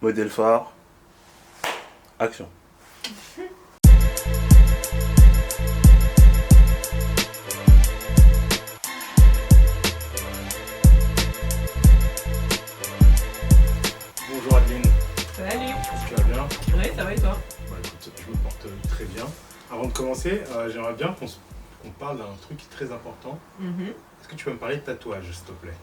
Modèle phare. Action. Bonjour Adeline. Salut. Tu vas bien? Oui, ça va et toi? Bah écoute, je me porte très bien. Avant de commencer, j'aimerais bien qu'on parle d'un truc très important. Est-ce que tu peux me parler de tatouage, s'il te plaît?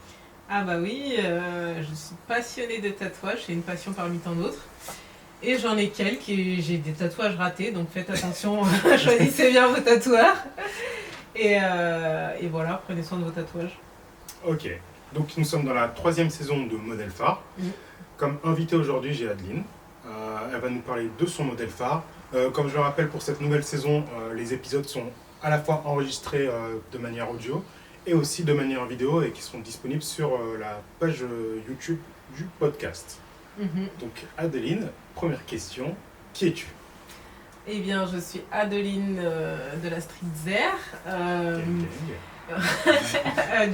Ah bah oui, je suis passionnée de tatouage, c'est une passion parmi tant d'autres. Et j'en ai quelques et j'ai des tatouages ratés, donc faites attention, choisissez bien vos tatoueurs. Et voilà, prenez soin de vos tatouages. Ok, donc nous sommes dans la 3e saison de Modèle phare. Comme invité aujourd'hui, j'ai Adeline. Elle va nous parler de son modèle phare. Comme je le rappelle, pour cette nouvelle saison, les épisodes sont à la fois enregistrés de manière audio et aussi de manière vidéo et qui seront disponibles sur la page YouTube du podcast. Donc Adeline, première question, qui es-tu? Eh bien, je suis Adeline de la Street Zer.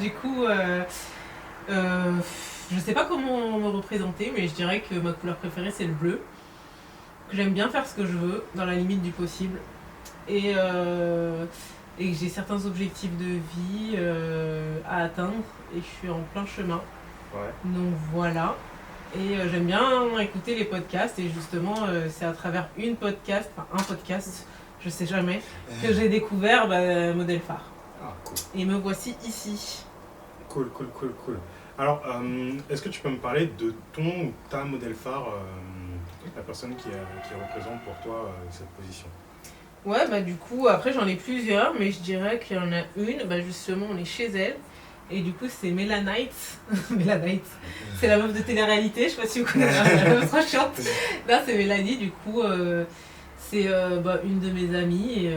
Du coup, je sais pas comment me représenter, mais je dirais que ma couleur préférée c'est le bleu. Que j'aime bien faire ce que je veux, dans la limite du possible. Et que j'ai certains objectifs de vie à atteindre et je suis en plein chemin. Ouais. Donc voilà. Et j'aime bien écouter les podcasts et justement c'est à travers un podcast, je sais jamais, que j'ai découvert Modèle phare. Ah, cool. Et me voici ici. Cool. Alors, est-ce que tu peux me parler de ton ou ta modèle phare, la personne qui représente pour toi cette position? Ouais, bah du coup, après j'en ai plusieurs, mais je dirais qu'il y en a une, justement on est chez elle. Et du coup, c'est Mélanite. Mélanite. C'est la meuf de télé-réalité, je sais pas si vous connaissez, la meuf trop chiante. Là, c'est Mélanie, du coup, c'est une de mes amies.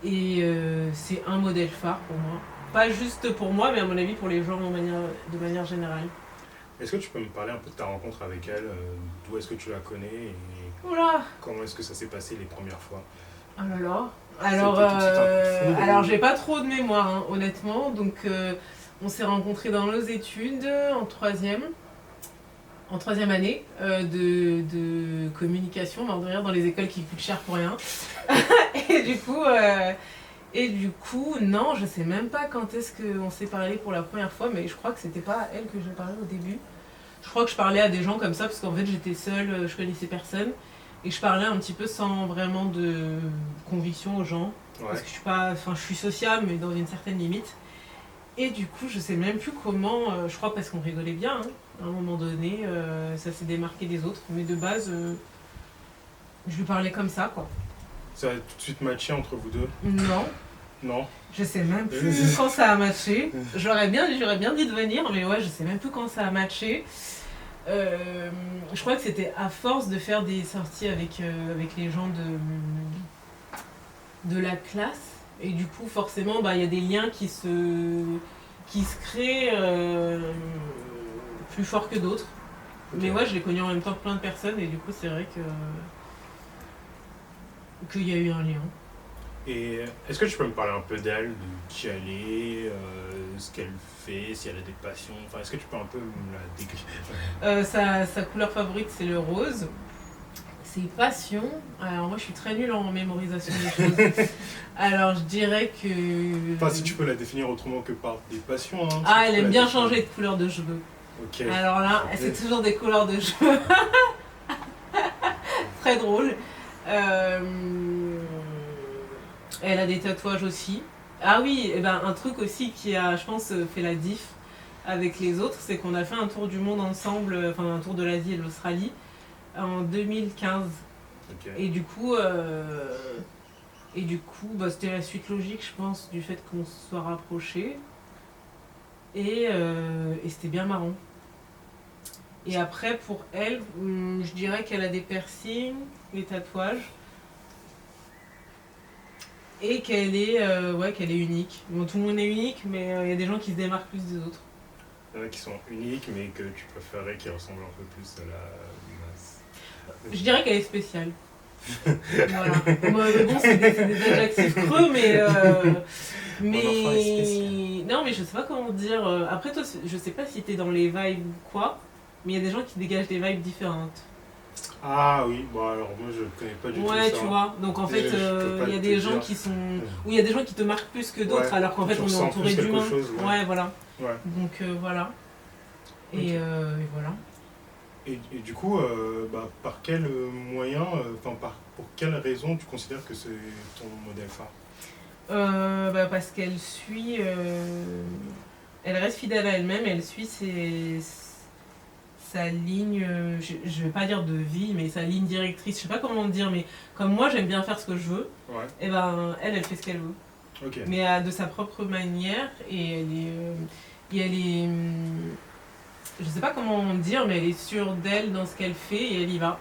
Et c'est un modèle phare pour moi. Pas juste pour moi, mais à mon avis pour les gens de manière générale. Est-ce que tu peux me parler un peu de ta rencontre avec elle? D'où est-ce que tu la connais et Oula! comment est-ce que ça s'est passé les premières fois? Oh là là! Alors j'ai pas trop de mémoire, hein, honnêtement. Donc on s'est rencontrés dans nos études en troisième année de communication, mort de rire, dans les écoles qui coûtent cher pour rien. Et du coup, non, je sais même pas quand est-ce qu'on s'est parlé pour la première fois, mais je crois que c'était pas à elle que je parlais au début. Je crois que je parlais à des gens comme ça, parce qu'en fait j'étais seule, je connaissais personne. Et je parlais un petit peu sans vraiment de conviction aux gens. Ouais. Parce que je suis sociable, mais dans une certaine limite. Et du coup, je sais même plus comment, je crois parce qu'on rigolait bien, hein. À un moment donné, ça s'est démarqué des autres. Mais de base, je lui parlais comme ça, quoi. Ça a tout de suite matché entre vous deux? Non. Je sais même plus quand ça a matché. J'aurais bien dit de venir, mais ouais, je sais même plus quand ça a matché. Je crois que c'était à force de faire des sorties avec les gens de la classe. Et du coup, forcément, y a des liens qui se créent plus forts que d'autres. Okay. Mais ouais, je l'ai connu en même temps que plein de personnes. Et du coup, c'est vrai qu'il y a eu un lien. Et est-ce que tu peux me parler un peu d'elle, de qui elle est, ce qu'elle fait, si elle a des passions, enfin est-ce que tu peux un peu me la décrire? Sa couleur favorite c'est le rose. Ses passions, alors moi je suis très nulle en mémorisation des choses. Alors je dirais que... Enfin si tu peux la définir autrement que par des passions. Hein, elle aime bien changer de couleur de cheveux. Ok. Alors là, c'est toujours des couleurs de cheveux. Très drôle. Elle a des tatouages aussi. Ah oui, un truc aussi qui a, je pense, fait la diff avec les autres, c'est qu'on a fait un tour du monde ensemble, enfin un tour de l'Asie et de l'Australie, en 2015. Okay. Et du coup, c'était la suite logique, je pense, du fait qu'on se soit rapprochés. Et c'était bien marrant. Et après, pour elle, je dirais qu'elle a des piercings, des tatouages. Et qu'elle est unique. Bon, tout le monde est unique, mais il y a des gens qui se démarquent plus des autres. Il y en a qui sont uniques, mais que tu préférerais qui ressemblent un peu plus à la masse. Je dirais qu'elle est spéciale. Voilà. Bon, c'est des adjectifs creux, mais non, mais je sais pas comment dire. Après, toi, je sais pas si t'es dans les vibes ou quoi, mais il y a des gens qui dégagent des vibes différentes. Ah oui, bon alors moi je connais pas du tout ça. Ouais, tu vois. Donc en fait, Je peux pas il y a te des dire. gens qui sont. Ou il y a des gens qui te marquent plus que d'autres, Ouais, alors qu'en fait tu on est ressens entouré plus quelque d'humains. chose, ouais. Ouais, voilà. Ouais. Donc voilà. Ok. Et voilà. Et du coup, par quel moyen, pour quelle raison tu considères que c'est ton modèle phare? Parce qu'elle suit. Elle reste fidèle à elle-même, elle suit sa ligne, je vais pas dire de vie, mais sa ligne directrice, je sais pas comment dire, mais comme moi j'aime bien faire ce que je veux, Ouais, et ben elle fait ce qu'elle veut. ok. Mais de sa propre manière, et elle est, je sais pas comment dire, mais elle est sûre d'elle dans ce qu'elle fait et elle y va.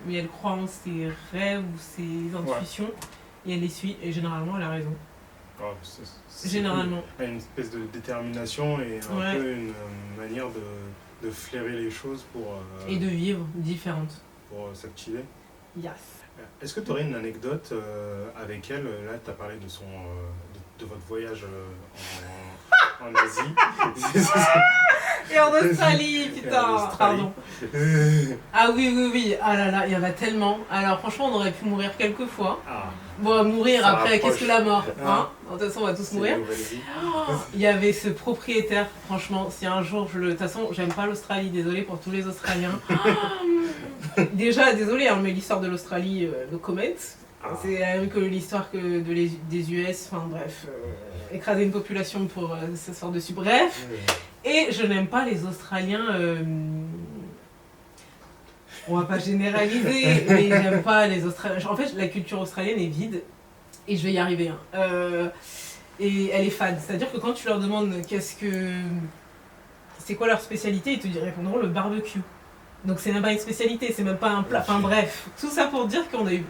Mais elle croit en ses rêves ou ses intuitions et elle les suit et généralement elle a raison. Oh, c'est Généralement. cool. Il y a une espèce de détermination et un Ouais. peu une manière de flairer les choses pour, Et de vivre différente. pour s'activer. Yes. Est-ce que tu aurais une anecdote avec elle? Là, tu as parlé de, de votre voyage en Asie. Et en Australie, putain, Et en Australie. pardon. Ah oui, ah là là, il y en a tellement. Alors franchement, on aurait pu mourir quelques fois. Ah, Bon, mourir Ça après, rapproche. qu'est-ce que la mort, Ah. hein? De toute façon, on va tous c'est mourir. une nouvelle vie. Oh, il y avait ce propriétaire, franchement, si un jour je le. De toute façon, j'aime pas l'Australie, désolé pour tous les Australiens. Déjà, désolé, hein, mais l'histoire de l'Australie, no comment. Ah. C'est la même que l'histoire des US, enfin bref, écraser une population pour s'asseoir dessus, bref. Et je n'aime pas les Australiens. On va pas généraliser, mais j'aime pas les Australiens. En fait, la culture australienne est vide, et je vais y arriver. Hein. Et elle est fade. C'est-à-dire que quand tu leur demandes c'est quoi leur spécialité, ils te répondront le barbecue. Donc c'est même pas une spécialité, c'est même pas un plat. Enfin bref, tout ça pour dire qu'on a eu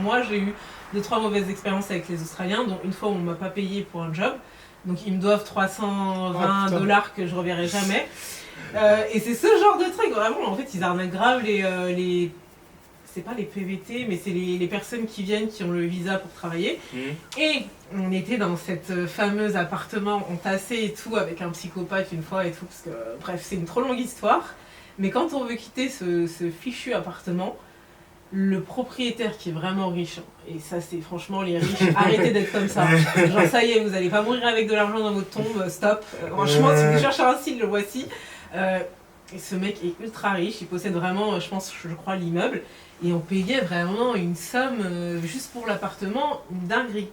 moi j'ai eu 2-3 mauvaises expériences avec les Australiens, dont une fois où on m'a pas payé pour un job. Donc ils me doivent $320 que je reverrai jamais. Et c'est ce genre de truc, vraiment, en fait, ils arnaquent grave les c'est pas les PVT, mais c'est les personnes qui viennent, qui ont le visa pour travailler. Et on était dans cette fameuse appartement entassé et tout, avec un psychopathe une fois et tout, parce que, bref, c'est une trop longue histoire. Mais quand on veut quitter ce fichu appartement, le propriétaire qui est vraiment riche, hein, et ça c'est franchement les riches, arrêtez d'être comme ça. Genre ça y est, vous allez pas mourir avec de l'argent dans votre tombe, stop. Franchement, si vous cherchez un style, le voici. Et ce mec est ultra riche, il possède vraiment, je crois, l'immeuble. Et on payait vraiment une somme, juste pour l'appartement, une dinguerie.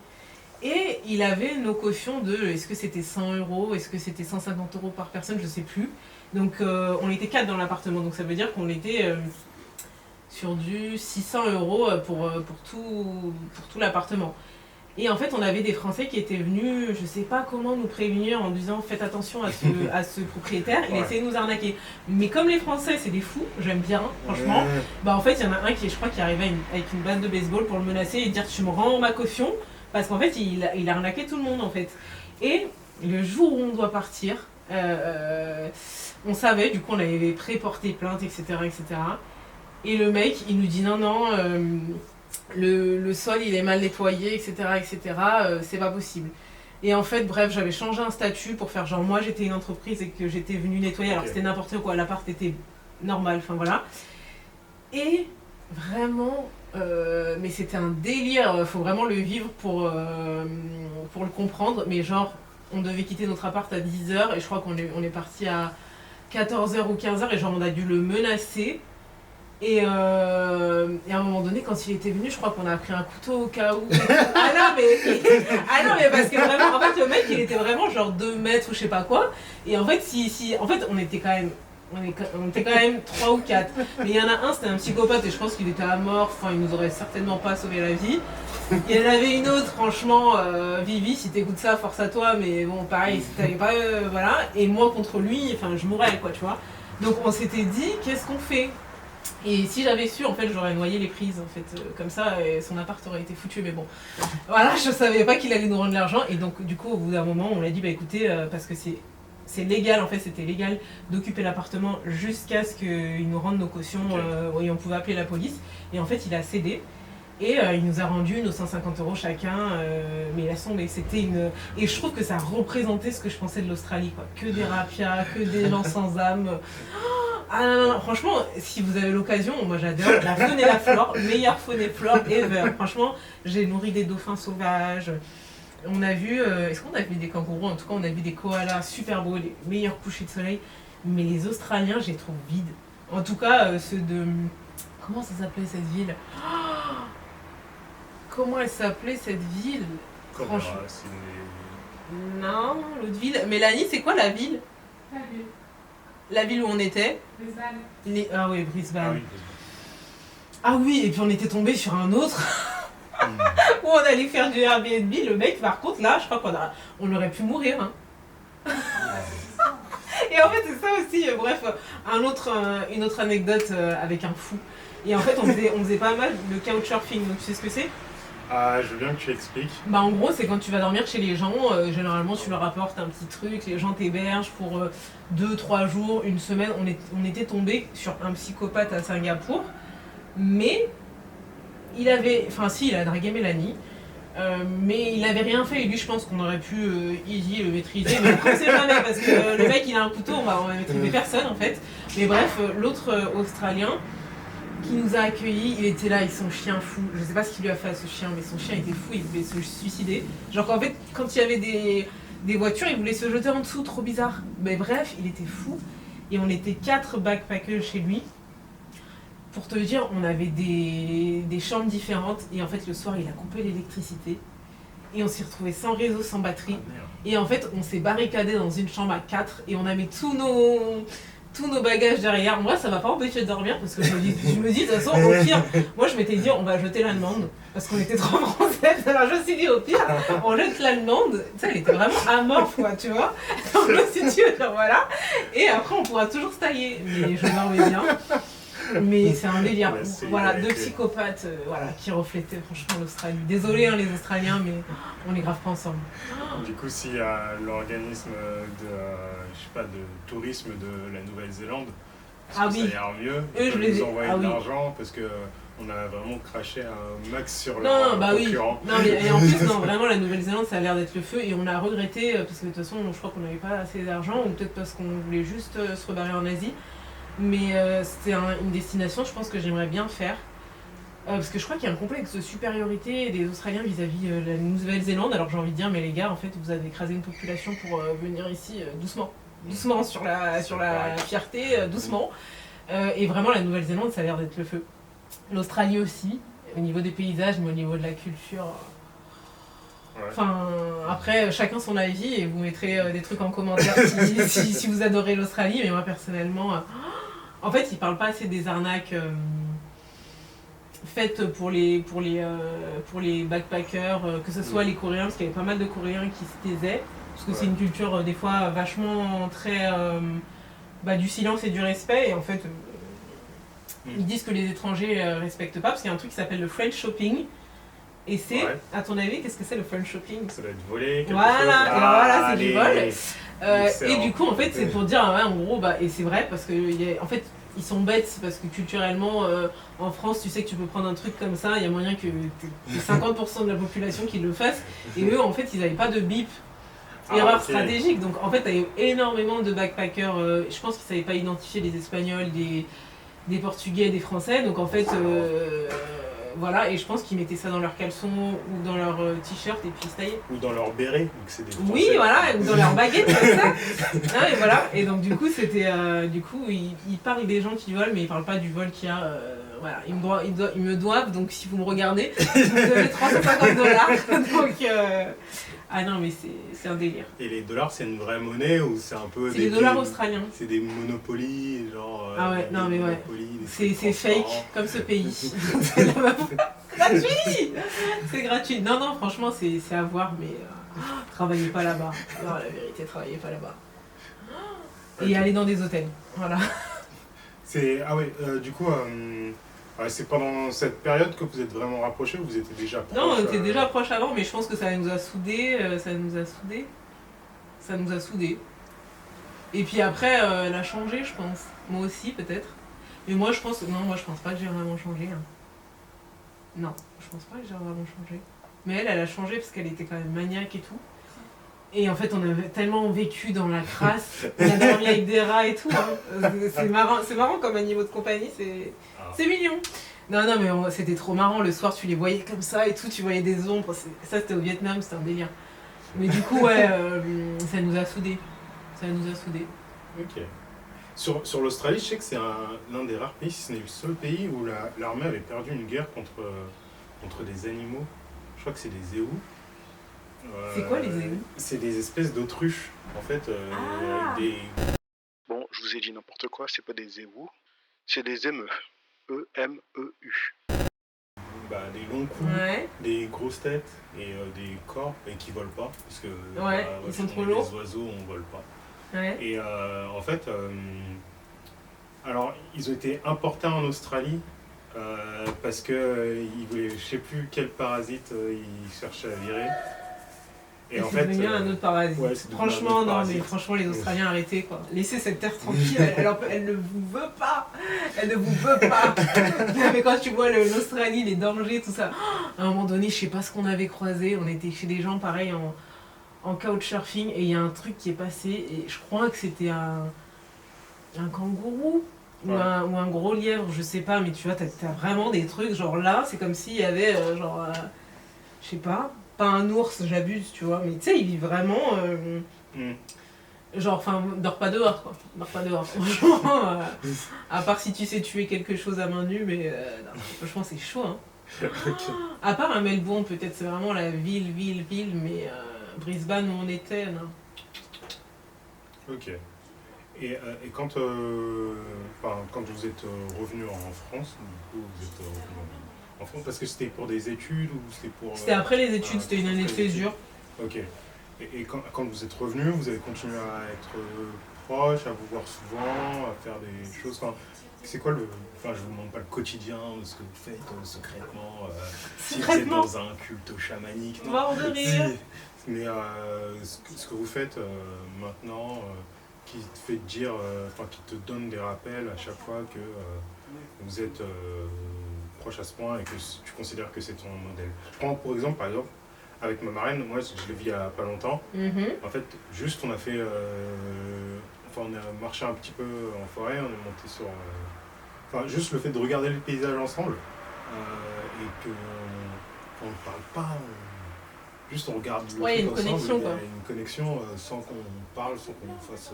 Et il avait nos cautions de, est-ce que c'était 100 €, est-ce que c'était 150 € par personne, je sais plus. Donc on était 4 dans l'appartement, donc ça veut dire qu'on était sur du 600 € pour tout l'appartement. Et en fait, on avait des Français qui étaient venus, je sais pas comment nous prévenir en disant faites attention à ce propriétaire, il essayait de nous arnaquer. Mais comme les Français, c'est des fous, j'aime bien, franchement, bah en fait, il y en a un je crois, qui arrivait avec une batte de baseball pour le menacer et dire tu me rends ma caution, parce qu'en fait, il a arnaqué tout le monde en fait. Et le jour où on doit partir, on savait, du coup, on avait pré-porté plainte, etc., etc. Et le mec, il nous dit non, le sol il est mal nettoyé, etc., c'est pas possible. Et en fait, bref, j'avais changé un statut pour faire genre moi j'étais une entreprise et que j'étais venue nettoyer, alors c'était n'importe quoi, l'appart était normal, enfin voilà. Et vraiment, mais c'était un délire, faut vraiment le vivre pour le comprendre, mais genre on devait quitter notre appart à 10h et je crois qu'on est parti à 14h ou 15h et genre on a dû le menacer. Et à un moment donné, quand il était venu, je crois qu'on a pris un couteau au cas où. Ah non, mais parce que vraiment, en fait, le mec, il était vraiment genre 2 mètres ou je sais pas quoi. Et en fait, en fait, on était quand même 3 ou 4. Mais il y en a un, c'était un psychopathe et je pense qu'il était à mort. Enfin, il nous aurait certainement pas sauvé la vie. Il y en avait une autre, franchement, Vivi, si t'écoutes ça, force à toi. Mais bon, pareil, si t'avais pas, voilà. Et moi contre lui, enfin, je mourrais, quoi, tu vois. Donc on s'était dit, qu'est-ce qu'on fait ? Et si j'avais su, en fait, j'aurais noyé les prises, en fait, comme ça, et son appart aurait été foutu, mais bon. Voilà, je savais pas qu'il allait nous rendre l'argent, et donc, du coup, au bout d'un moment, on l'a dit, bah écoutez, parce que c'est légal, en fait, c'était légal d'occuper l'appartement jusqu'à ce qu'il nous rende nos cautions, et on pouvait appeler la police, et en fait, il a cédé. Et il nous a rendu nos 150 € chacun, mais laisse tomber, c'était une... Et je trouve que ça représentait ce que je pensais de l'Australie, quoi. Que des rapias, que des gens sans âme. Ah non, non, non, franchement, si vous avez l'occasion, moi j'adore la faune et la flore, meilleure faune et flore ever. Franchement, j'ai nourri des dauphins sauvages. On a vu, est-ce qu'on a vu des kangourous? En tout cas, on a vu des koalas super beaux, les meilleurs couchers de soleil. Mais les Australiens, je les trouve vides. En tout cas, ceux de... Comment ça s'appelait cette ville? Comment elle s'appelait cette ville? Franchement. Non, l'autre ville. Mélanie, c'est quoi la ville? La ville où on était? Brisbane. Ah oui, Brisbane. Ah oui. Ah oui, et puis on était tombé sur un autre où on allait faire du Airbnb. Le mec, par contre, là, je crois on aurait pu mourir. Hein. Et en fait, c'est ça aussi, bref, une autre anecdote avec un fou. Et en fait, on faisait pas mal de couchsurfing, donc tu sais ce que c'est? Ah, je veux bien que tu expliques. Bah en gros, c'est quand tu vas dormir chez les gens, généralement tu leur apportes un petit truc, les gens t'hébergent pour 2-3 jours, une semaine. On était tombé sur un psychopathe à Singapour, mais il a dragué Mélanie, mais il avait rien fait. Et lui, je pense qu'on aurait pu easy le maîtriser, mais on ne sait jamais parce que le mec il a un couteau, on va maîtriser personne en fait. Mais bref, l'autre Australien qui nous a accueillis, il était là avec son chien fou. Je sais pas ce qu'il lui a fait à ce chien, mais son chien était fou, il voulait se suicider. Genre qu'en fait, quand il y avait des voitures, il voulait se jeter en dessous, trop bizarre. Mais bref, il était fou. Et on était 4 backpackers chez lui. Pour te dire, on avait des chambres différentes. Et en fait, le soir, il a coupé l'électricité. Et on s'est retrouvés sans réseau, sans batterie. Et en fait, on s'est barricadé dans une chambre à 4 et on a mis tous nos bagages derrière. Moi, ça m'a pas empêché de dormir parce que je me dis de toute façon, au pire, moi je m'étais dit on va jeter l'allemande parce qu'on était trop françaises. Alors je me suis dit au pire, on jette l'allemande. Tu sais, elle était vraiment amorphe, quoi, tu vois. Donc je me suis dit, voilà. Et après, on pourra toujours se tailler. Mais je dormais bien. Mais c'est un délire. Voilà, 2 psychopathes qui reflétaient franchement l'Australie. Désolé les Australiens, mais on est grave pas ensemble. Du coup, si l'organisme de tourisme de la Nouvelle-Zélande, ça a l'air mieux, eux, je les ai envoyer de l'argent parce que on a vraiment craché un max sur leurs concurrents. Oui. Non, mais et en plus, non, vraiment, la Nouvelle-Zélande, ça a l'air d'être le feu. Et on a regretté, parce que de toute façon, je crois qu'on n'avait pas assez d'argent, ou peut-être parce qu'on voulait juste se rebarrer en Asie. Mais c'était une destination, je pense que j'aimerais bien faire. Parce que je crois qu'il y a un complexe de supériorité des Australiens vis-à-vis de la Nouvelle-Zélande. Alors j'ai envie de dire, mais les gars, en fait, vous avez écrasé une population pour venir ici doucement. Doucement sur la fierté, doucement. Et vraiment, la Nouvelle-Zélande, ça a l'air d'être le feu. L'Australie aussi, au niveau des paysages, mais au niveau de la culture. Ouais. Enfin, après, chacun son avis et vous mettrez des trucs en commentaire si vous adorez l'Australie. Mais moi, personnellement, en fait, ils parlent pas assez des arnaques faites pour les backpackers, que ce soit les Coréens, parce qu'il y avait pas mal de Coréens qui se taisaient. Parce que c'est une culture, des fois, vachement très... du silence et du respect. Et en fait, ils disent que les étrangers respectent pas, parce qu'il y a un truc qui s'appelle le French shopping. Et c'est, à ton avis, qu'est-ce que c'est le French shopping? Ça doit être volé, quelque chose. Voilà, c'est du vol. Et du coup, en fait, c'est pour dire, en gros, et c'est vrai, parce que, en fait, ils sont bêtes, parce que culturellement, en France, tu sais que tu peux prendre un truc comme ça, il y a moyen que 50% de la population qui le fasse. Et eux, en fait, ils n'avaient pas de bip. Erreur stratégique. Donc, en fait, il y a eu énormément de backpackers. Je pense qu'ils ne savaient pas identifier les Espagnols, des Portugais, des Français. Donc, en fait, voilà. Et je pense qu'ils mettaient ça dans leurs caleçons ou dans leurs t-shirts et puis ils se taillaient. Ou dans leurs bérets. Donc c'est des Français. Oui, voilà. Ou dans leurs baguettes, comme ça. Et voilà. Et donc, du coup, c'était. Du coup, ils parlent des gens qui volent, mais ils ne parlent pas du vol qu'il y a. Voilà. Ils me doivent. Donc, si vous me regardez, vous me devez $350. Donc. Ah non, mais c'est un délire. Et les dollars, c'est une vraie monnaie ou c'est un peu... C'est des dollars australiens. C'est des monopolies, genre... Ah ouais, non mais ouais. C'est fake, comme ce pays. C'est gratuit. C'est gratuit. Non, franchement, c'est à voir, mais travaillez pas là-bas. Non, la vérité, travaillez pas là-bas. Et allez dans des hôtels, voilà. Du coup... c'est pendant cette période que vous êtes vraiment rapprochés ou vous étiez déjà proches? Non, on était déjà proches avant, mais je pense que ça nous a soudés. Et puis après, elle a changé, je pense. Moi aussi, peut-être. Mais moi, je pense pas que j'ai vraiment changé. Hein. Non. Je pense pas que j'ai vraiment changé. Mais elle a changé parce qu'elle était quand même maniaque et tout. Et en fait, on avait tellement vécu dans la crasse. On a dormi avec des rats et tout. Hein. C'est marrant comme animaux de compagnie, c'est mignon. Non, non, mais c'était trop marrant. Le soir, tu les voyais comme ça et tout. Tu voyais des ombres. Ça, c'était au Vietnam, c'était un délire. Mais du coup, ouais, ça nous a soudés. Ça nous a soudés. Ok. Sur l'Australie, je sais que c'est l'un des rares pays, si ce n'est le seul pays où l'armée avait perdu une guerre contre des animaux. Je crois que c'est des éhus. C'est quoi les éhus? C'est des espèces d'autruches, en fait. Avec des... Bon, je vous ai dit n'importe quoi, c'est pas des éhus, c'est des émeux. E-M-E-U. Des longs coups, Ouais. des grosses têtes et des corps et qui volent pas. Parce que Ouais, ils sont trop lourds. Les oiseaux, on vole pas. Ouais. Et en fait, alors ils ont été importés en Australie parce que ils voulaient, je sais plus quel parasite ils cherchaient à virer. Et en fait, c'est devenu un autre parasite. Ouais, franchement, non, mais franchement, les Australiens, arrêtez quoi. Laissez cette terre tranquille, elle ne vous veut pas. Elle ne vous veut pas. Mais quand tu vois l'Australie, les dangers, tout ça, à un moment donné, je sais pas ce qu'on avait croisé. On était chez des gens pareil en couchsurfing et il y a un truc qui est passé et je crois que c'était un kangourou. Ou, Ouais. ou un gros lièvre, je sais pas, mais tu vois, t'as vraiment des trucs, genre là, c'est comme s'il y avait, je sais pas un ours, j'abuse, tu vois, mais tu sais, il vit vraiment, genre, enfin, dors pas dehors, quoi, dors pas dehors, franchement, à part si tu sais tuer quelque chose à main nue, mais non, franchement, c'est chaud, hein. Ok. À part à Melbourne, peut-être, c'est vraiment la ville, mais Brisbane, où on était, non. Ok. Et quand vous êtes revenu en France, du coup, vous êtes revenu en France parce que c'était pour des études ou c'était pour... C'était après les études, c'était une année de césure. Ok. Et quand vous êtes revenu, vous avez continué à être proche, à vous voir souvent, à faire des choses... Enfin, c'est quoi le... Enfin, je vous demande pas le quotidien de ce que vous faites secrètement. Si vous êtes dans un culte chamanique. Non. Mort de rire. Si. Mais ce que vous faites maintenant... qui te fait dire, qui te donne des rappels à chaque fois que vous êtes proche à ce point et que tu considères que c'est ton modèle. Je prends par exemple, avec ma marraine, moi je l'ai vu il y a pas longtemps. En fait, juste on a fait, on a marché un petit peu en forêt, on est monté sur, juste le fait de regarder le paysage ensemble et qu'on ne parle pas. Juste on regarde le Ouais, il y a une truc ensemble, connexion, il y a quoi. une connexion sans qu'on parle, sans qu'on fasse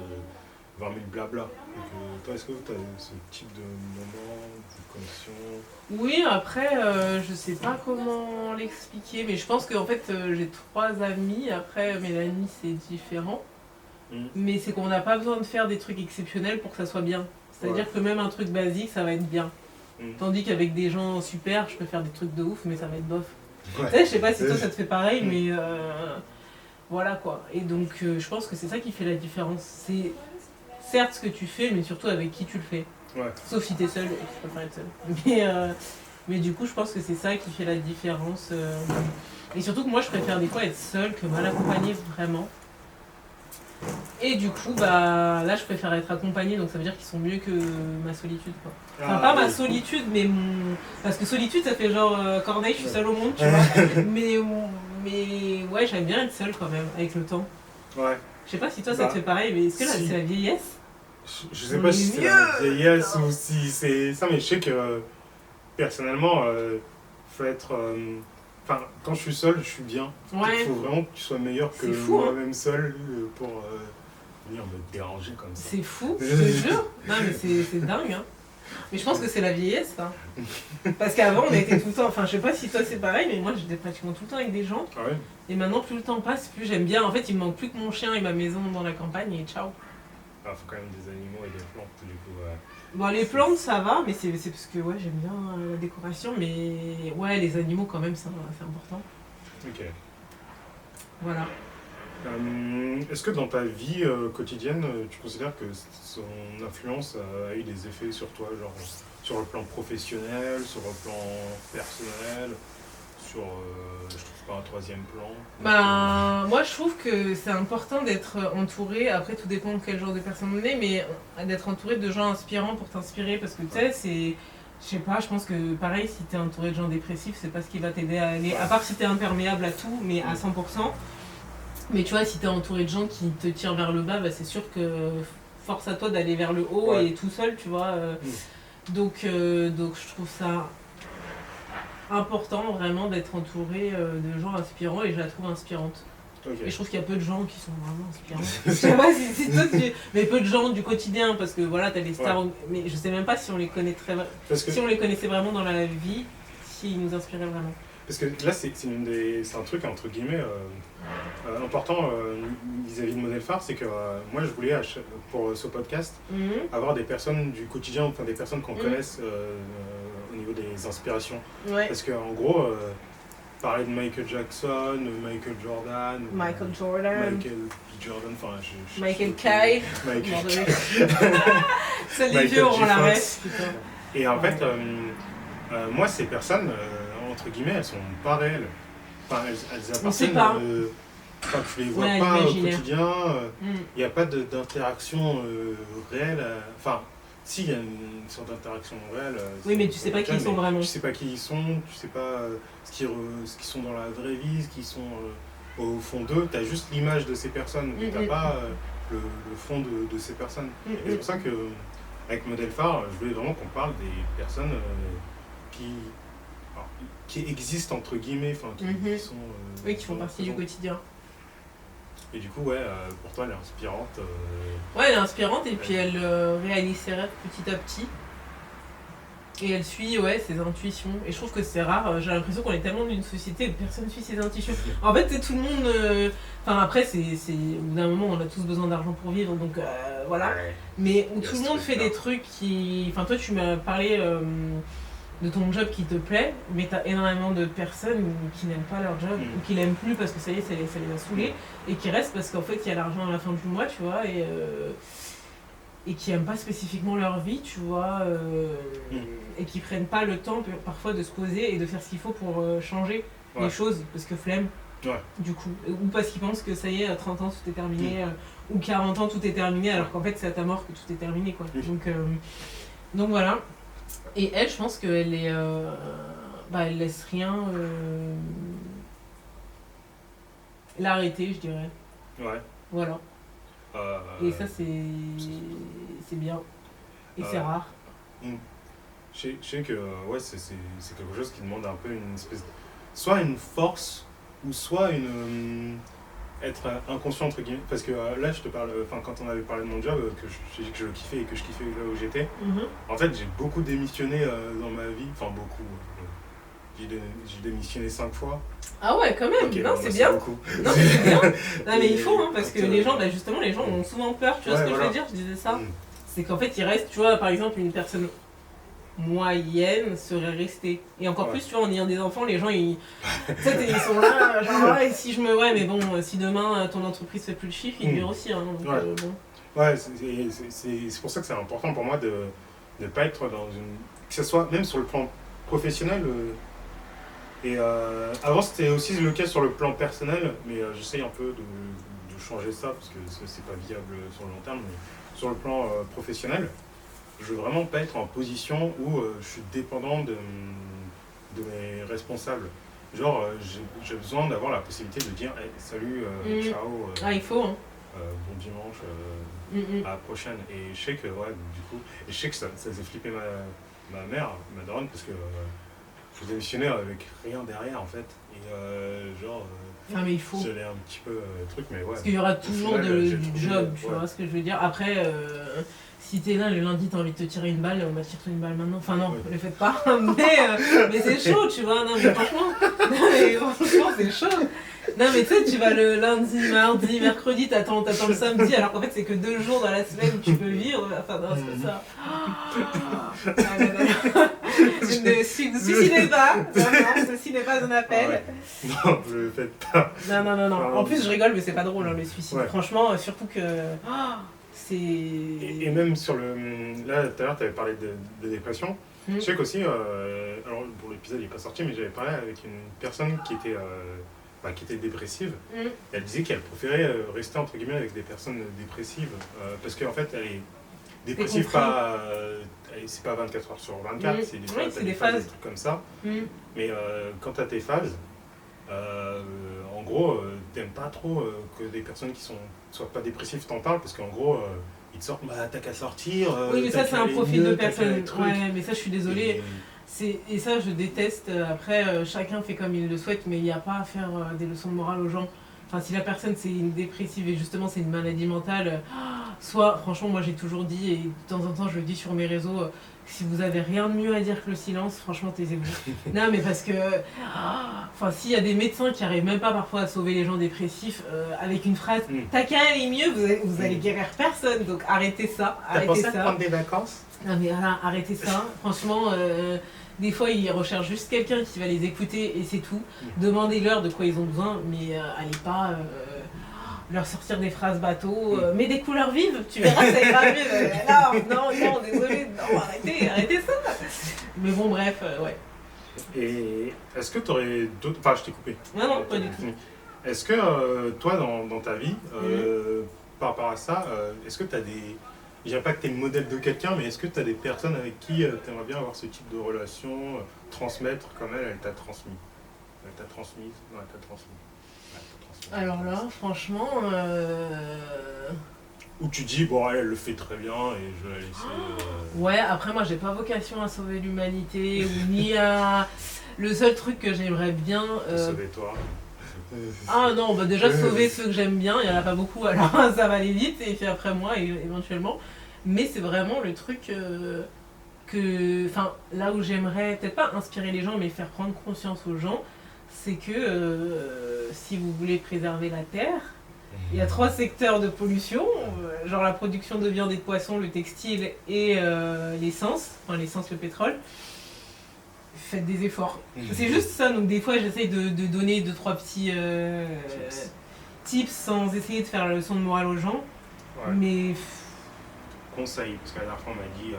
20 000 blabla. Donc, toi, est-ce que tu as ce type de moment, de connexion? Oui, après, je sais pas comment l'expliquer, mais je pense qu'en fait, j'ai 3 amis. Après, Mélanie, c'est différent. Mais c'est qu'on n'a pas besoin de faire des trucs exceptionnels pour que ça soit bien. C'est-à-dire que même un truc basique, ça va être bien. Tandis qu'avec des gens super, je peux faire des trucs de ouf, mais ça va être bof. Ouais. Tu sais, je sais pas si toi ça te fait pareil, mais voilà quoi. Et donc, je pense que c'est ça qui fait la différence. C'est certes ce que tu fais, mais surtout avec qui tu le fais. Ouais. Sauf si t'es seul et que tu préfères être seul. Mais du coup, je pense que c'est ça qui fait la différence. Et surtout que moi, je préfère des fois être seule que mal accompagnée, vraiment. Et du coup, là, je préfère être accompagnée, donc ça veut dire qu'ils sont mieux que ma solitude, quoi. Enfin, pas ma solitude, mais mon... Parce que solitude, ça fait genre Corneille, je suis seule au monde, tu vois. mais ouais, j'aime bien être seule quand même, avec le temps. Ouais. Je sais pas si toi, ça te fait pareil, mais est-ce que si. C'est la vieillesse? Je sais pas si c'est la vieillesse ou si c'est ça, mais je sais que personnellement, faut être... quand je suis seul, je suis bien. Ouais. Il faut vraiment que tu sois meilleur que fou, moi-même seul pour venir me déranger comme ça. C'est fou, je te jure. Non, mais c'est dingue, hein. Mais je pense que c'est la vieillesse, ça. Parce qu'avant, on était tout le temps... Enfin, je sais pas si toi, c'est pareil, mais moi, j'étais pratiquement tout le temps avec des gens. Ah ouais. Et maintenant, plus le temps passe, plus j'aime bien. En fait, il me manque plus que mon chien et ma maison dans la campagne, et ciao. Ah, faut quand même des animaux et des plantes, du coup. Bon, les plantes, ça va, mais c'est parce que ouais, j'aime bien la décoration, mais ouais, les animaux, quand même, c'est important. Ok. Voilà. Est-ce que dans ta vie quotidienne, tu considères que son influence a eu des effets sur toi, genre sur le plan professionnel, sur le plan personnel, sur, je trouve pas, un troisième plan? Moi, je trouve que c'est important d'être entouré, après tout dépend de quel genre de personne on est, mais d'être entouré de gens inspirants pour t'inspirer, parce que tu sais, Je sais pas, je pense que pareil, si t'es entouré de gens dépressifs, c'est pas ce qui va t'aider à aller. À part si t'es imperméable à tout, mais à 100%. Mais tu vois, si t'es entouré de gens qui te tirent vers le bas, bah, c'est sûr que force à toi d'aller vers le haut et tout seul, tu vois. Donc je trouve ça important vraiment d'être entouré de gens inspirants et je la trouve inspirante. Et je trouve qu'il y a peu de gens qui sont vraiment inspirants. Je sais pas si toi mais peu de gens du quotidien parce que voilà, t'as les stars, mais je sais même pas si on les connaît si on les connaissait vraiment dans la vie, s'ils nous inspiraient vraiment. Parce que là, c'est un truc entre guillemets important vis-à-vis de Modèle Phare, c'est que moi je voulais pour ce podcast avoir des personnes du quotidien, enfin des personnes qu'on connaisse au niveau des inspirations. Parce qu'en gros, parler de Michael Jackson, Michael Jordan, Michael Jordan, enfin Michael Kay. Seuls les vieux auront la reste. Et en fait, moi ces personnes, entre guillemets, elles sont pas réelles. Enfin, elles appartiennent. Enfin, tu les vois pas au quotidien. Il n'y a pas d'interaction réelle. Enfin, si, il y a une sorte d'interaction réelle. Oui, mais tu sais pas qui ils sont vraiment. Tu sais pas qui ils sont, tu sais pas ce qu'ils sont dans la vraie vie, ce qu'ils sont au fond d'eux. Tu as juste l'image de ces personnes, mais tu n'as pas le fond de ces personnes. Et c'est pour ça que, avec Modèle Phare, je voulais vraiment qu'on parle des personnes qui existent entre guillemets, enfin qui sont qui font partie du quotidien. Et du coup pour toi elle est inspirante. Ouais, elle est inspirante et puis elle réalise ses rêves petit à petit et elle suit ses intuitions et je trouve que c'est rare. J'ai l'impression qu'on est tellement dans une société où personne suit ses intuitions. En fait c'est tout le monde enfin après c'est au bout d'un moment on a tous besoin d'argent pour vivre donc voilà, mais où tout le monde fait des trucs qui, enfin toi tu m'as parlé de ton job qui te plaît, mais t'as énormément de personnes qui n'aiment pas leur job ou qui l'aiment plus parce que ça y est, ça les a saoulés et qui restent parce qu'en fait il y a l'argent à la fin du mois, tu vois, et qui n'aiment pas spécifiquement leur vie, tu vois, et qui prennent pas le temps parfois de se poser et de faire ce qu'il faut pour changer les choses parce que flemme, du coup, ou parce qu'ils pensent que ça y est, à 30 ans tout est terminé, ou 40 ans tout est terminé alors qu'en fait c'est à ta mort que tout est terminé, quoi. Donc voilà. Et elle, je pense qu'elle est, elle laisse rien l'arrêter, je dirais. Ouais. Voilà. Et ça, c'est bien. Et c'est rare. Je sais que c'est quelque chose qui demande un peu une espèce soit une force ou soit être inconscient entre guillemets, parce que là je te parle, quand on avait parlé de mon job, que j'ai dit que je le kiffais et que je kiffais là où j'étais, en fait j'ai beaucoup démissionné dans ma vie, enfin beaucoup, j'ai démissionné 5 fois. Ah ouais, quand même, non, c'est bien. Non, c'est bien. Non mais il faut, parce que les gens, justement les gens ont souvent peur, tu vois ce que je veux dire, je disais ça. C'est qu'en fait il reste, tu vois, par exemple une personne moyenne serait restée. Et encore plus, tu vois, en ayant des enfants, les gens, ils sont là, genre, et si je me... Ouais, mais bon, si demain, ton entreprise fait plus de chiffres, ils virent aussi, hein, donc, bon. Ouais, c'est pour ça que c'est important pour moi de ne pas être dans une... Que ce soit, même sur le plan professionnel, avant, c'était aussi le cas sur le plan personnel, mais j'essaye un peu de changer ça, parce que c'est pas viable sur le long terme, mais sur le plan professionnel, je veux vraiment pas être en position où je suis dépendant de mes responsables. Genre, j'ai besoin d'avoir la possibilité de dire hey, salut, ciao, il faut, hein. bon dimanche, à la prochaine. Et je sais que, du coup, et je sais que ça faisait flipper ma mère, ma daronne, parce que je démissionnais avec rien derrière en fait. Et mais il faut. J'allais un petit peu truc, mais ouais. Parce qu'il y aura toujours du job, tu vois ce que je veux dire. Après, si t'es là le lundi, t'as envie de te tirer une balle, on va te tirer une balle maintenant. Enfin non, ne le faites pas. mais c'est chaud, tu vois. Non mais franchement, c'est chaud. Non mais tu sais, tu vas le lundi, mardi, mercredi, t'attends le samedi, alors qu'en fait c'est que 2 jours dans la semaine où tu peux vivre. Enfin non, c'est ça. Ne suicidez pas. Non, ceci n'est pas un appel. Non, je le fais pas. Non. En plus je rigole, mais c'est pas drôle, hein, le suicide. Franchement, surtout que... c'est... Et même sur le... Là, tout à l'heure, tu avais parlé de dépression. Je sais qu'aussi, alors pour l'épisode, il n'est pas sorti, mais j'avais parlé avec une personne qui était dépressive. Elle disait qu'elle préférait rester entre guillemets avec des personnes dépressives parce qu'en fait, Dépressif, compris. c'est pas 24 heures sur 24, c'est des fois, Oui, t'as c'est des des phases, phases. des trucs comme ça. Mm. Mais quand t'as tes phases, en gros, t'aimes pas trop que des personnes qui soient pas dépressives t'en parlent, parce qu'en gros, ils te sortent, bah t'as qu'à sortir. Oui, mais t'as ça, qu'à c'est un aller profil mieux, de t'as qu'à personne. les trucs. Ouais, mais ça, je suis désolée. Et- Et ça, je déteste. Après, chacun fait comme il le souhaite, mais il n'y a pas à faire des leçons de morale aux gens. Enfin, si la personne c'est une dépressive et justement c'est une maladie mentale, soit, franchement, moi j'ai toujours dit, et de temps en temps je le dis sur mes réseaux, si vous avez rien de mieux à dire que le silence, franchement taisez-vous. Non, mais parce que, enfin, s'il y a des médecins qui arrivent même pas parfois à sauver les gens dépressifs avec une phrase, t'as qu'à aller mieux, vous allez guérir personne, donc arrêtez ça. T'as Arrêtez pensé à ça. prendre des vacances? Non mais voilà, arrêtez ça. Franchement, des fois ils recherchent juste quelqu'un qui va les écouter et c'est tout. Demandez-leur de quoi ils ont besoin, mais allez pas leur sortir des phrases bateau. Mets des couleurs vives, tu verras ça ira mieux. Non, désolé, non, arrêtez ça. Mais bon, bref, ouais. Et est-ce que t'aurais d'autres... Enfin, je t'ai coupé. Non, pas du tout. Est-ce que toi, dans ta vie, par rapport à ça, est-ce que t'as des... Je dirais pas que t'es le modèle de quelqu'un, mais est-ce que t'as des personnes avec qui t'aimerais bien avoir ce type de relation, transmettre comme elle t'a transmis? Elle t'a transmise? Non, elle t'a transmis. Elle t'a transmis. Alors là, franchement... Où tu dis, bon, elle le fait très bien et je vais la laisser... Ouais, après moi j'ai pas vocation à sauver l'humanité ou ni à... Le seul truc que j'aimerais bien... sauver toi. Ah non, bah déjà sauver ceux que j'aime bien, il y en a pas beaucoup, alors ça va aller vite, et puis après moi éventuellement. Mais c'est vraiment le truc enfin là où j'aimerais, peut-être pas inspirer les gens, mais faire prendre conscience aux gens, c'est que si vous voulez préserver la Terre, il y a 3 secteurs de pollution, genre la production de viande et de poisson, le textile et l'essence, le pétrole. Faites des efforts. C'est juste ça, donc des fois j'essaye de donner 2-3 petits tips sans essayer de faire la leçon de morale aux gens. Ouais. Mais Conseil, parce que la dernière fois on m'a dit,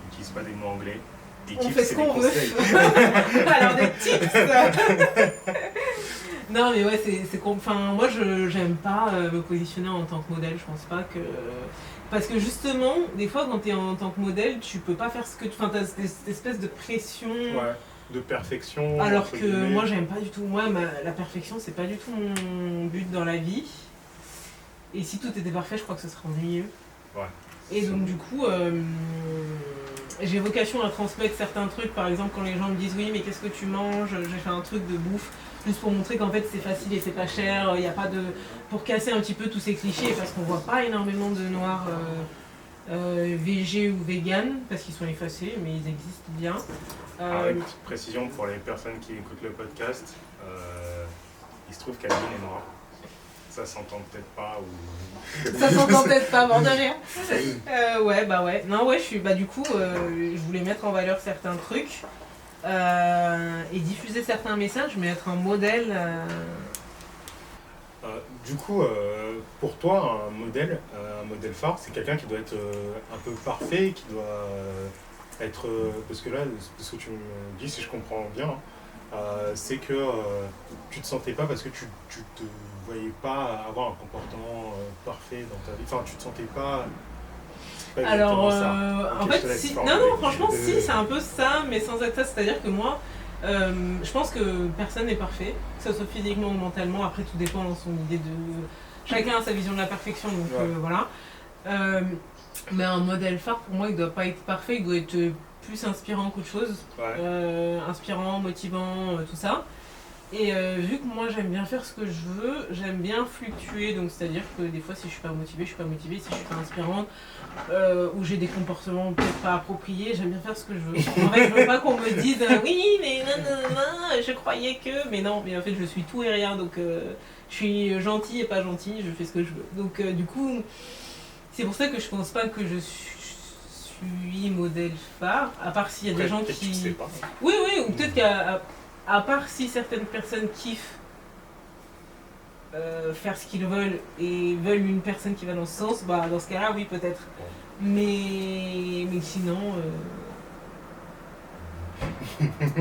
n'utilise pas des mots anglais. Des on tips, fait ce c'est qu'on des veut. conseils. Alors des tips. Non mais ouais, enfin moi j'aime pas me positionner en tant que modèle, je pense pas que... Parce que justement, des fois quand t'es en tant que modèle, tu peux pas faire ce que tu... Enfin t'as cette espèce de pression... Ouais, de perfection. Alors entre que guillemets. moi j'aime pas du tout, la perfection c'est pas du tout mon but dans la vie. Et si tout était parfait, je crois que ce serait ennuyeux. Ouais. Et donc du coup, j'ai vocation à transmettre certains trucs, par exemple quand les gens me disent oui mais qu'est-ce que tu manges, j'ai fait un truc de bouffe, juste pour montrer qu'en fait c'est facile et c'est pas cher, il n'y a pas de... pour casser un petit peu tous ces clichés, parce qu'on voit pas énormément de noirs végé ou vegan, parce qu'ils sont effacés, mais ils existent bien. Alors, une petite précision pour les personnes qui écoutent le podcast, il se trouve qu'Adeline est noire. Ça s'entend peut-être pas ou... Ça s'entend peut-être pas, bord de rien. Ouais. Non, ouais, du coup, je voulais mettre en valeur certains trucs et diffuser certains messages, mais être un modèle. Du coup, pour toi, un modèle phare, c'est quelqu'un qui doit être un peu parfait, qui doit être... parce que là, ce que tu me dis, si je comprends bien, c'est que tu te sentais pas parce que tu te voyais pas avoir un comportement parfait dans ta vie. Enfin, tu te sentais pas... c'est pas Alors, exactement ça. en Ok, je te fait, laisse si... formuler. non, franchement, si, c'est un peu ça, mais sans être ça. C'est-à-dire que moi, je pense que personne n'est parfait, que ce soit physiquement ou mentalement. Après, tout dépend de son idée de... Chacun a sa vision de la perfection, donc voilà. Mais un modèle phare, pour moi, il doit pas être parfait, il doit être plus inspirant qu'autre chose. Ouais. Inspirant, motivant, tout ça. Et vu que moi j'aime bien faire ce que je veux, j'aime bien fluctuer, donc c'est-à-dire que des fois si je suis pas motivée, si je suis pas inspirante, ou j'ai des comportements peut-être pas appropriés, j'aime bien faire ce que je veux. En fait je veux pas qu'on me dise oui mais non, je croyais que, mais non, mais en fait je suis tout et rien, donc je suis gentille et pas gentille, je fais ce que je veux. Donc du coup, c'est pour ça que je pense pas que je suis modèle phare, à part s'il y a des gens Tu qui... sais pas. Oui, ou peut-être qu'à part si certaines personnes kiffent faire ce qu'ils veulent et veulent une personne qui va dans ce sens, bah dans ce cas-là, oui, peut-être. Mais sinon...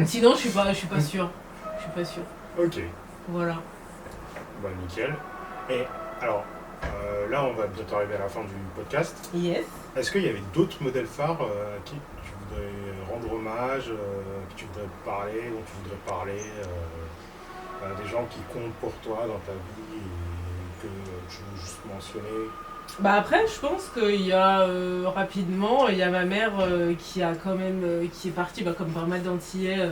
sinon, je suis pas sûre. Je suis pas sûre. Ok. Voilà. Bah nickel. Et alors, Là, on va bientôt arriver à la fin du podcast. Yes. Est-ce qu'il y avait d'autres modèles phares à qui tu voudrais rendre hommage, que tu voudrais parler, dont tu voudrais parler, des gens qui comptent pour toi dans ta vie et que tu veux juste mentionner? Bah après, je pense qu'il y a rapidement, il y a ma mère qui a quand même, qui est partie, bah, comme pas mal d'Antillais,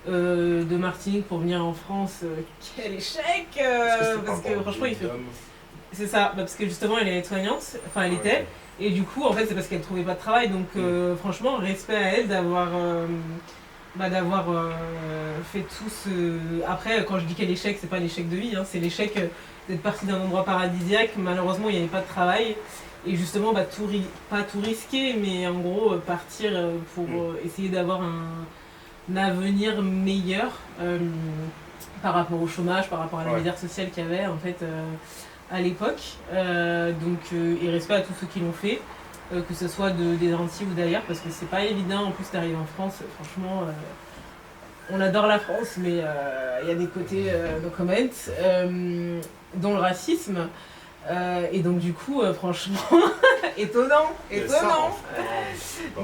de Martinique pour venir en France. Quel échec parce que franchement, il fait. C'est ça, bah, parce que justement, elle est aide-soignante, enfin elle était, et du coup, en fait, c'est parce qu'elle trouvait pas de travail. Donc, franchement, respect à elle d'avoir fait tout ce. Après, quand je dis quel échec, c'est pas l'échec de vie, hein, c'est l'échec d'être parti d'un endroit paradisiaque. Malheureusement, il n'y avait pas de travail. Et justement, bah, pas tout risquer, mais en gros, partir pour essayer d'avoir un avenir meilleur par rapport au chômage, par rapport à la misère sociale qu'il y avait en fait à l'époque. Et respect à tous ceux qui l'ont fait, que ce soit des Antilles ou d'ailleurs, parce que c'est pas évident en plus d'arriver en France. Franchement, on adore la France, mais il y a des côtés no comment, dont le racisme. Et donc du coup, franchement, étonnant.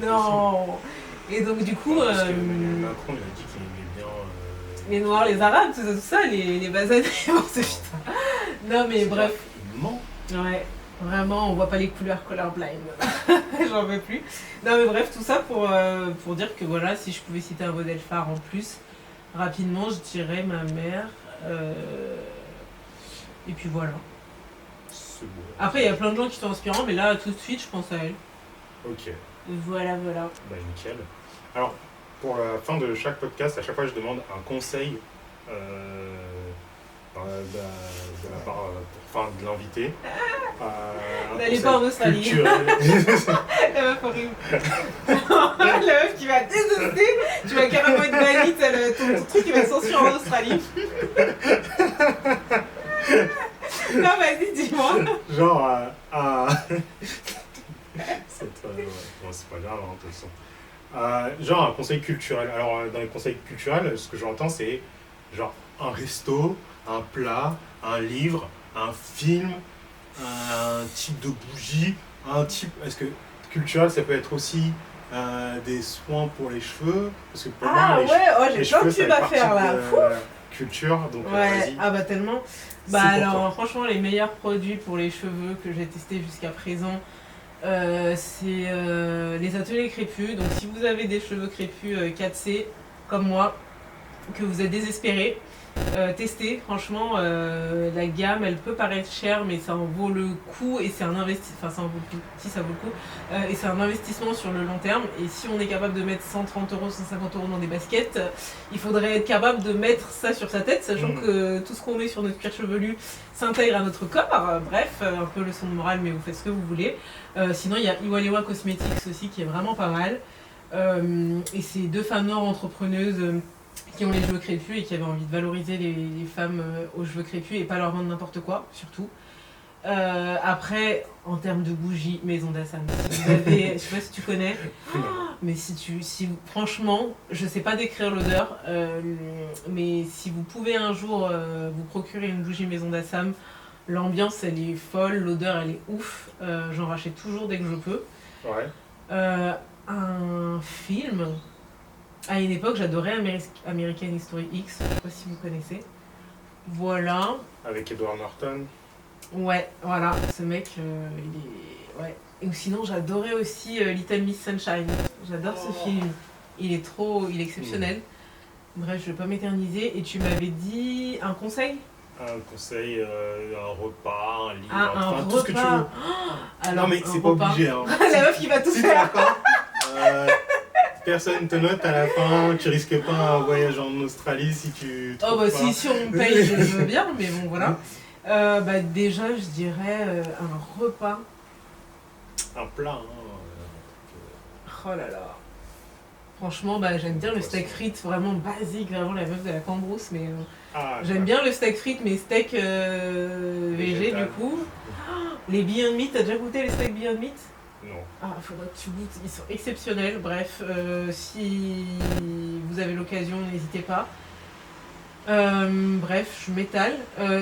Non. Et donc du coup, parce que Macron, il a dit qu'il aimait bien les Noirs, les Arabes, tout ça, les basanés, bon, c'est putain. Non mais bref. Il ment. Ouais, vraiment, on voit pas les couleurs colorblind. J'en veux plus. Non mais bref, tout ça pour dire que voilà, si je pouvais citer un modèle phare en plus, rapidement, je dirais ma mère. Et puis voilà. C'est beau. Après, il y a plein de gens qui sont inspirants, mais là, tout de suite, je pense à elle. Ok. Voilà. Bah nickel. Alors, pour la fin de chaque podcast, à chaque fois je demande un conseil de la part de l'invité. N'allez pas en Australie. Culturel. La meuf horrible. La meuf qui va détester. Tu vas carrément être bannie, ton truc qui va être censuré en Australie. Non, vas-y, dis-moi. Genre, c'est pas grave, hein, de toute façon. Genre un conseil culturel. Alors, dans les conseils culturels, ce que j'entends, c'est genre un resto, un plat, un livre, un film, un type de bougie, Est-ce que culturel, ça peut être aussi des soins pour les cheveux? Parce que pour moi, j'ai les plein cheveux, de pubs ça fait à faire là. Culture, donc Ouais, vas-y. ah bah tellement. Bah C'est pour alors, toi. franchement, les meilleurs produits pour les cheveux que j'ai testés jusqu'à présent, c'est les ateliers crépus. Donc si vous avez des cheveux crépus 4C comme moi, que vous êtes désespéré, testez. Franchement, la gamme, elle peut paraître chère, mais ça en vaut le coup et c'est un investissement. Enfin, ça en vaut le coup. Si ça vaut le coup. Et c'est un investissement sur le long terme. Et si on est capable de mettre 130 €, 150 € dans des baskets, il faudrait être capable de mettre ça sur sa tête, sachant que tout ce qu'on met sur notre cuir chevelu s'intègre à notre corps. Bref, un peu leçon de morale, mais vous faites ce que vous voulez. Sinon, il y a Iwalewa Cosmetics aussi qui est vraiment pas mal. Et c'est deux femmes noires entrepreneuses qui ont les cheveux crépus et qui avaient envie de valoriser les femmes aux cheveux crépus et pas leur vendre n'importe quoi, surtout. Après, en termes de bougies, Maison d'Assam. Si vous avez, je sais pas si tu connais, mais franchement, je sais pas décrire l'odeur, mais si vous pouvez un jour vous procurer une bougie Maison d'Assam, l'ambiance elle est folle, l'odeur elle est ouf, j'en rachète toujours dès que je peux. Ouais. Un film, à une époque j'adorais American History X, je sais pas si vous connaissez. Voilà. Avec Edward Norton. Ouais, voilà, ce mec, il est... Ouais. Et sinon, j'adorais aussi Little Miss Sunshine. J'adore ce film. Il est exceptionnel. Bref, je vais pas m'éterniser. Et tu m'avais dit un conseil? Un conseil, un repas, un livre, un enfin, repas. tout ce que tu veux. Alors, non mais c'est pas repas. obligé. Hein. La meuf qui va tout Si faire. Personne te note à la fin, tu risques pas un voyage en Australie si tu... Oh bah si on me paye, je veux bien, mais bon voilà. Bah déjà, je dirais un repas. Un plat, Oh là là. Franchement, bah j'aime bien le steak frites, vraiment basique, vraiment la meuf de la cambrousse, mais j'aime bien le steak frites, mais steak végé du coup. Les Beyond Meat, t'as déjà goûté les steaks Beyond Meat? Non. Ah, faudrait que tu goûtes, ils sont exceptionnels. Bref, si vous avez l'occasion, n'hésitez pas. Bref, je m'étale.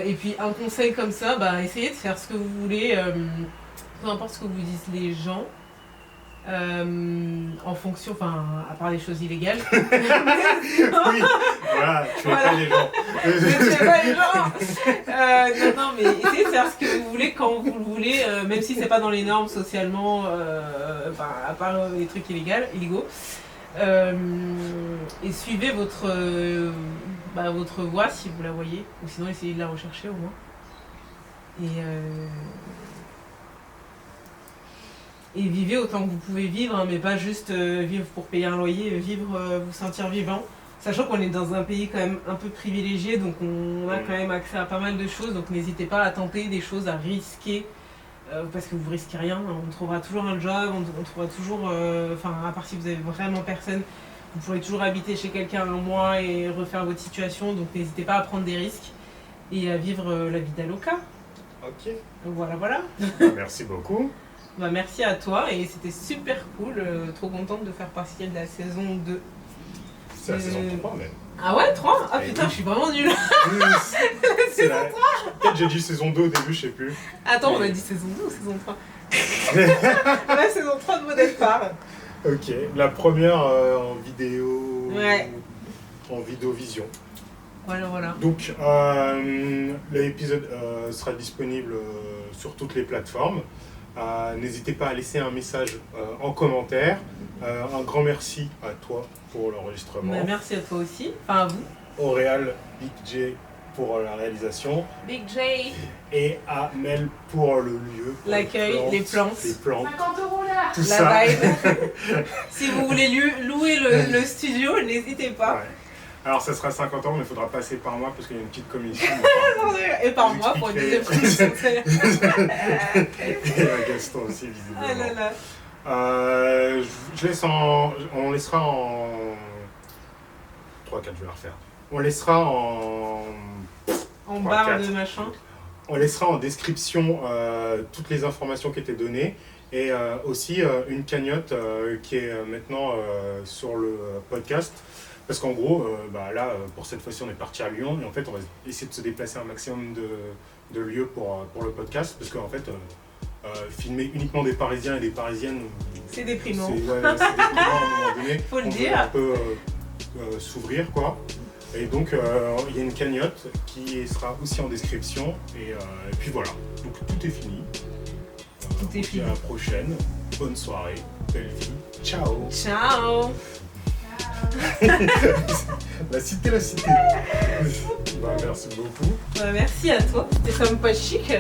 Et puis un conseil comme ça, bah essayez de faire ce que vous voulez, peu importe ce que vous disent les gens. En fonction, enfin, à part les choses illégales. Oui, voilà, tu es Voilà. pas les gens. Je sais pas les gens. Non, mais essayez de faire ce que vous voulez quand vous le voulez, même si c'est pas dans les normes socialement, enfin, à part les trucs illégaux. Et suivez votre voie si vous la voyez, ou sinon essayez de la rechercher au moins. Et vivez autant que vous pouvez vivre, hein, mais pas juste vivre pour payer un loyer, vivre, vous sentir vivant. Sachant qu'on est dans un pays quand même un peu privilégié, donc on a quand même accès à pas mal de choses, donc n'hésitez pas à tenter des choses, à risquer, parce que vous risquez rien, on trouvera toujours un job, on trouvera toujours, à part si vous avez vraiment personne, vous pourrez toujours habiter chez quelqu'un un mois et refaire votre situation, donc n'hésitez pas à prendre des risques et à vivre la vie d'Aloca. Ok, Donc voilà. merci beaucoup. Bah, merci à toi et c'était super cool, trop contente de faire partie de la saison 2. C'est la saison 3 même. Ah ouais, 3 Ah Eh putain, oui. je suis vraiment nulle. C'est la... Peut-être j'ai dit saison 2 au début, je sais plus. Attends, on a dit saison 2 ou saison 3 La saison 3 de Modèle Phare. Ok, la première en vidéo... Ouais. En vidéo-vision. Voilà. Donc, l'épisode sera disponible sur toutes les plateformes. N'hésitez pas à laisser un message en commentaire. Un grand merci à toi pour l'enregistrement. Bah, merci à toi aussi, enfin à vous. Auréal, Big J pour la réalisation. Big J. Et à Mel pour le lieu. pour L'accueil, les plantes. Les plantes, 50 € là. tout La ça. vibe. Si vous voulez louer le studio, n'hésitez pas. Ouais. Alors ça sera 50 € mais il faudra passer par moi parce qu'il y a une petite commission. Et par mois pour une deuxième production de salaire. Et Gaston aussi visiblement. Ah là là. On laissera en 3-4, je vais la refaire. On laissera en Barre 4. de machin. On laissera en description toutes les informations qui étaient données et aussi une cagnotte qui est maintenant sur le podcast. Parce qu'en gros, là, pour cette fois-ci, on est parti à Lyon et en fait, on va essayer de se déplacer un maximum de lieux pour le podcast. Parce qu'en fait, filmer uniquement des Parisiens et des Parisiennes, C'est déprimant. c'est déprimant à un moment donné. Faut le On veut dire. un peu s'ouvrir, quoi. Et donc, il y a une cagnotte qui sera aussi en description. Et puis voilà, donc tout est fini. Tout est on se dit fini. À la prochaine. Bonne soirée, belle vie. Ciao. Ciao. La cité. Merci beaucoup. Bah, merci à toi. C'était quand même pas chic.